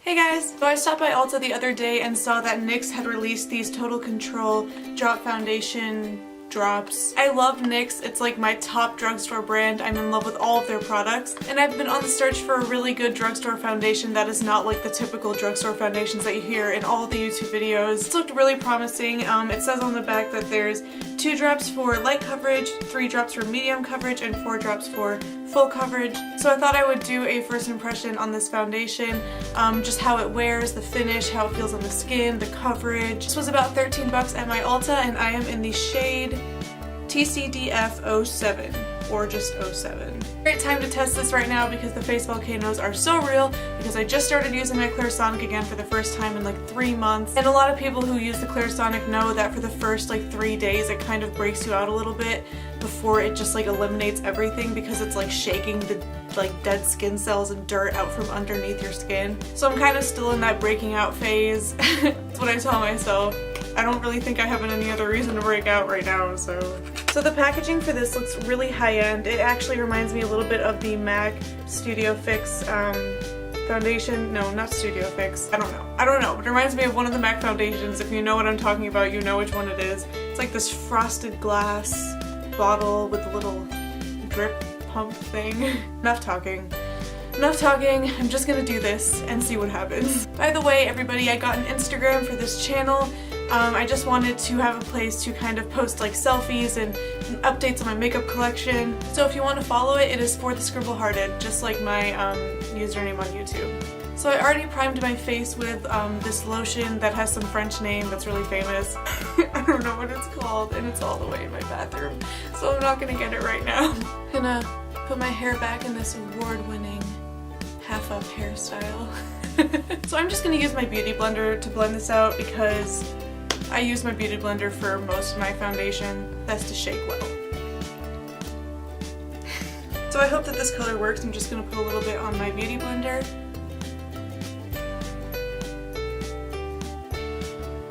Hey guys! So I stopped by Ulta the other day and saw that NYX had released these Total Control Drop Foundation drops. I love NYX. It's like my top drugstore brand. I'm in love with all of their products. And I've been on the search for a really good drugstore foundation that is not like the typical drugstore foundations that you hear in all the YouTube videos. It's looked really promising. It says on the back that there's 2 drops for light coverage, 3 drops for medium coverage, and 4 drops for full coverage. So I thought I would do a first impression on this foundation, just how it wears, the finish, how it feels on the skin, the coverage. This was about 13 bucks at my Ulta, and I am in the shade TCDF 07, or just 07. Great time to test this right now because the face volcanoes are so real, because I just started using my Clarisonic again for the first time in like 3 months. And a lot of people who use the Clarisonic know that for the first like 3 days it kind of breaks you out a little bit before it just like eliminates everything, because it's like shaking the like dead skin cells and dirt out from underneath your skin. So I'm kind of still in that breaking out phase. That's what I tell myself. I don't really think I have any other reason to break out right now, so the packaging for this looks really high-end. It actually reminds me a little bit of the MAC Studio Fix foundation. No, not Studio Fix. I don't know. It reminds me of one of the MAC foundations. If you know what I'm talking about, you know which one it is. It's like this frosted glass bottle with a little drip pump thing. Enough talking. I'm just gonna do this and see what happens. By the way, everybody, I got an Instagram for this channel. I just wanted to have a place to kind of post like selfies and updates on my makeup collection. So if you want to follow it, it is For the Scribble Hearted, just like my username on YouTube. So I already primed my face with this lotion that has some French name that's really famous. I don't know what it's called, and it's all the way in my bathroom, so I'm not gonna get it right now. I'm gonna put my hair back in this award-winning half-up hairstyle. So I'm just gonna use my beauty blender to blend this out, because I use my beauty blender for most of my foundation. That's to shake well. So I hope that this color works. I'm just gonna put a little bit on my beauty blender.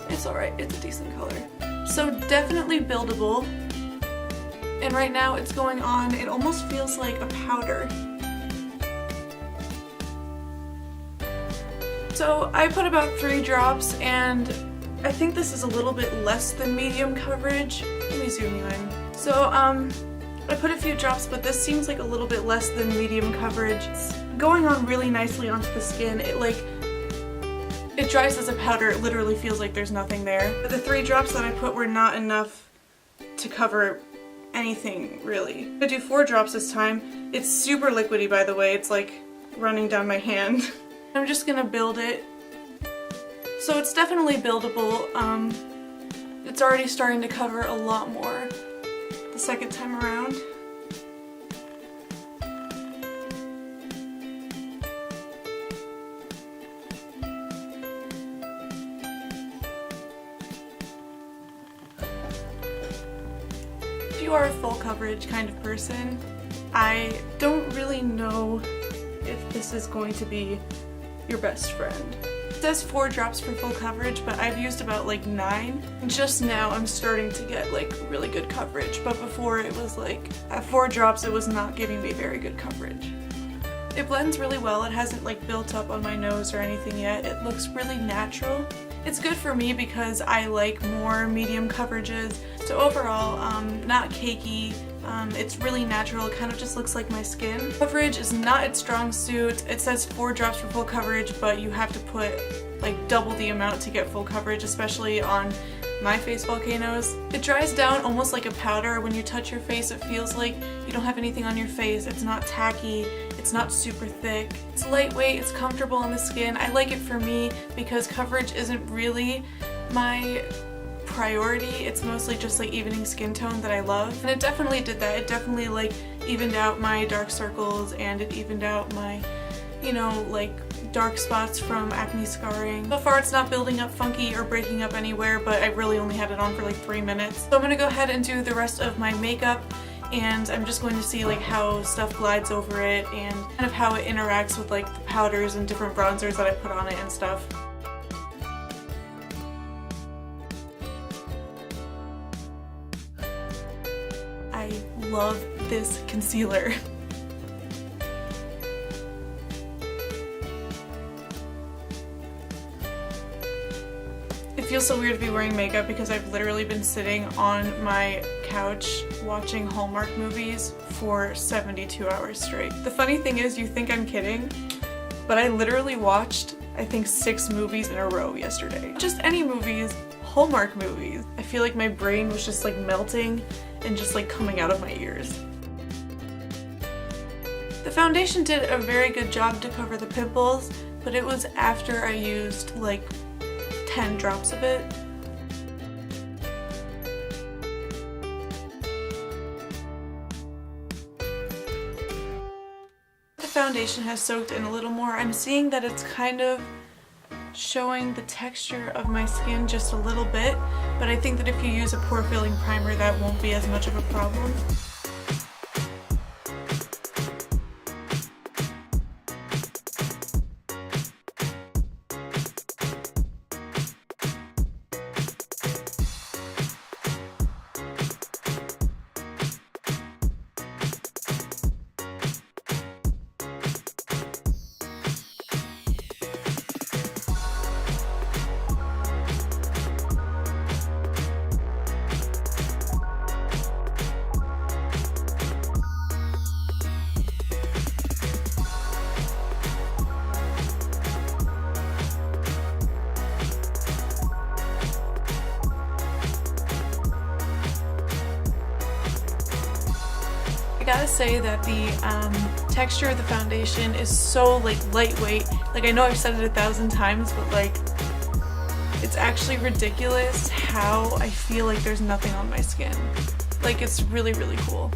It's alright, it's a decent color. So definitely buildable. And right now it's going on, it almost feels like a powder. So I put about 3 drops, and I think this is a little bit less than medium coverage. Let me zoom you in. So I put a few drops, but this seems like a little bit less than medium coverage. It's going on really nicely onto the skin. It dries as a powder. It literally feels like there's nothing there. But the 3 drops that I put were not enough to cover anything, really. I'm gonna do 4 drops this time. It's super liquidy, by the way. It's like running down my hand. I'm just gonna build it. So it's definitely buildable. It's already starting to cover a lot more the second time around. If you are a full coverage kind of person, I don't really know if this is going to be your best friend. It says 4 drops for full coverage, but I've used about like 9. Just now I'm starting to get like really good coverage, but before it was like at 4 drops it was not giving me very good coverage. It blends really well. It hasn't like built up on my nose or anything yet. It looks really natural. It's good for me because I like more medium coverages. So overall, not cakey. It's really natural. It kind of just looks like my skin. Coverage is not its strong suit. It says 4 drops for full coverage, but you have to put like double the amount to get full coverage, especially on my face volcanoes. It dries down almost like a powder. When you touch your face, it feels like you don't have anything on your face. It's not tacky. It's not super thick. It's lightweight. It's comfortable on the skin. I like it for me because coverage isn't really my priority. It's mostly just like evening skin tone that I love, and it definitely did that. It definitely like evened out my dark circles, and it evened out my, you know, like dark spots from acne scarring. So far it's not building up funky or breaking up anywhere, but I really only had it on for like 3 minutes. So I'm gonna go ahead and do the rest of my makeup, and I'm just going to see like how stuff glides over it and kind of how it interacts with like the powders and different bronzers that I put on it and stuff. I love this concealer. It feels so weird to be wearing makeup because I've literally been sitting on my couch watching Hallmark movies for 72 hours straight. The funny thing is, you think I'm kidding, but I literally watched, I think, 6 movies in a row yesterday. Just any movies, Hallmark movies. I feel like my brain was just like melting and just like coming out of my ears. The foundation did a very good job to cover the pimples, but it was after I used like 10 drops of it. The foundation has soaked in a little more. I'm seeing that it's kind of showing the texture of my skin just a little bit, but I think that if you use a pore filling primer, that won't be as much of a problem. I gotta say that the texture of the foundation is so like lightweight. Like, I know I've said it 1,000 times, but like, it's actually ridiculous how I feel like there's nothing on my skin. Like, it's really, really cool.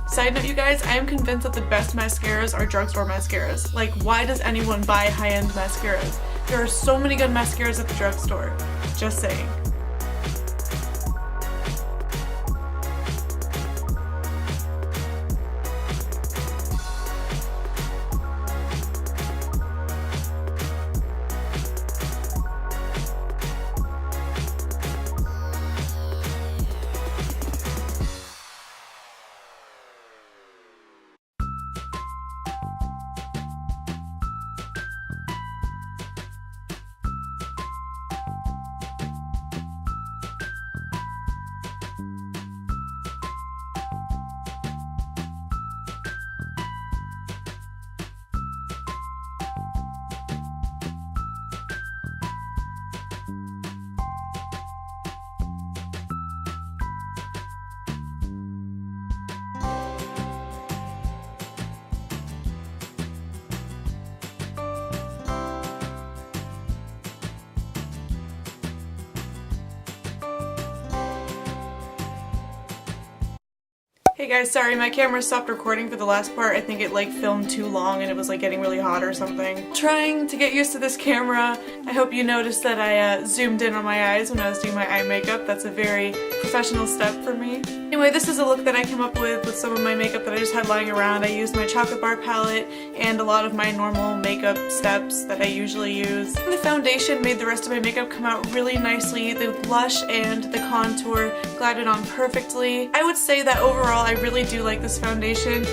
Side note, you guys, I am convinced that the best mascaras are drugstore mascaras. Like, why does anyone buy high-end mascaras? There are so many good mascaras at the drugstore. Just saying. Hey guys, sorry, my camera stopped recording for the last part. I think it like filmed too long and it was like getting really hot or something. Trying to get used to this camera. I hope you noticed that I zoomed in on my eyes when I was doing my eye makeup. That's a very professional step for me. Anyway, this is a look that I came up with some of my makeup that I just had lying around. I used my chocolate bar palette and a lot of my normal makeup steps that I usually use. The foundation made the rest of my makeup come out really nicely. The blush and the contour glided on perfectly. I would say that overall I really do like this foundation.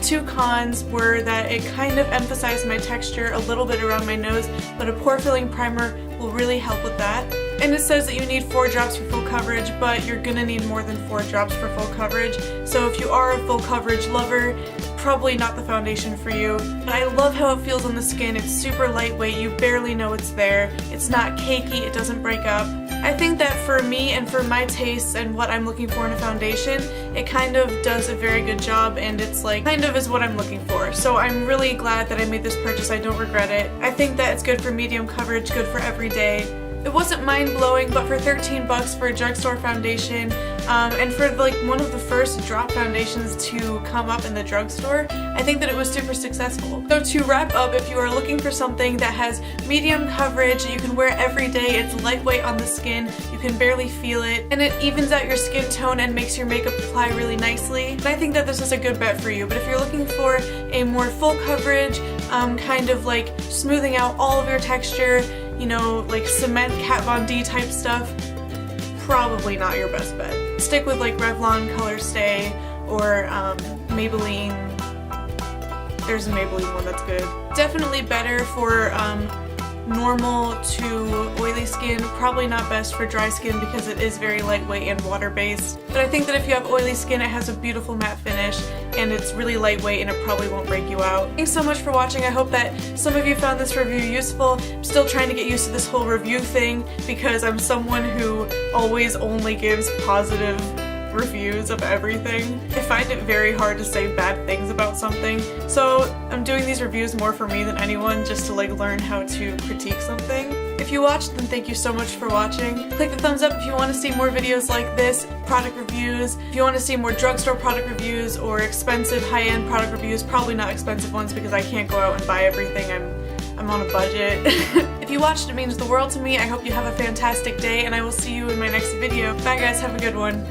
Two cons were that it kind of emphasized my texture a little bit around my nose, but a pore filling primer will really help with that. And it says that you need 4 drops for full coverage, but you're gonna need more than 4 drops for full coverage. So if you are a full coverage lover, probably not the foundation for you. But I love how it feels on the skin. It's super lightweight, you barely know it's there. It's not cakey, it doesn't break up. I think that for me and for my tastes and what I'm looking for in a foundation, it kind of does a very good job, and it's like kind of is what I'm looking for. So I'm really glad that I made this purchase. I don't regret it. I think that it's good for medium coverage, good for every day. It wasn't mind-blowing, but for 13 bucks for a drugstore foundation, and for like one of the first drop foundations to come up in the drugstore, I think that it was super successful. So to wrap up, if you are looking for something that has medium coverage, you can wear every day, it's lightweight on the skin, you can barely feel it, and it evens out your skin tone and makes your makeup apply really nicely, and I think that this is a good bet for you. But if you're looking for a more full coverage, kind of like smoothing out all of your texture, you know, like cement Kat Von D type stuff, probably not your best bet. Stick with like Revlon Color Stay or Maybelline. There's a Maybelline one that's good. Definitely better for normal to oily skin, probably not best for dry skin because it is very lightweight and water-based. But I think that if you have oily skin, it has a beautiful matte finish and it's really lightweight and it probably won't break you out. Thanks so much for watching. I hope that some of you found this review useful. I'm still trying to get used to this whole review thing because I'm someone who always only gives positive reviews of everything. I find it very hard to say bad things about something, so I'm doing these reviews more for me than anyone, just to like learn how to critique something. If you watched, then thank you so much for watching. Click the thumbs up if you want to see more videos like this, product reviews. If you want to see more drugstore product reviews or expensive high-end product reviews, probably not expensive ones because I can't go out and buy everything. I'm on a budget. If you watched, it means the world to me. I hope you have a fantastic day and I will see you in my next video. Bye guys, have a good one.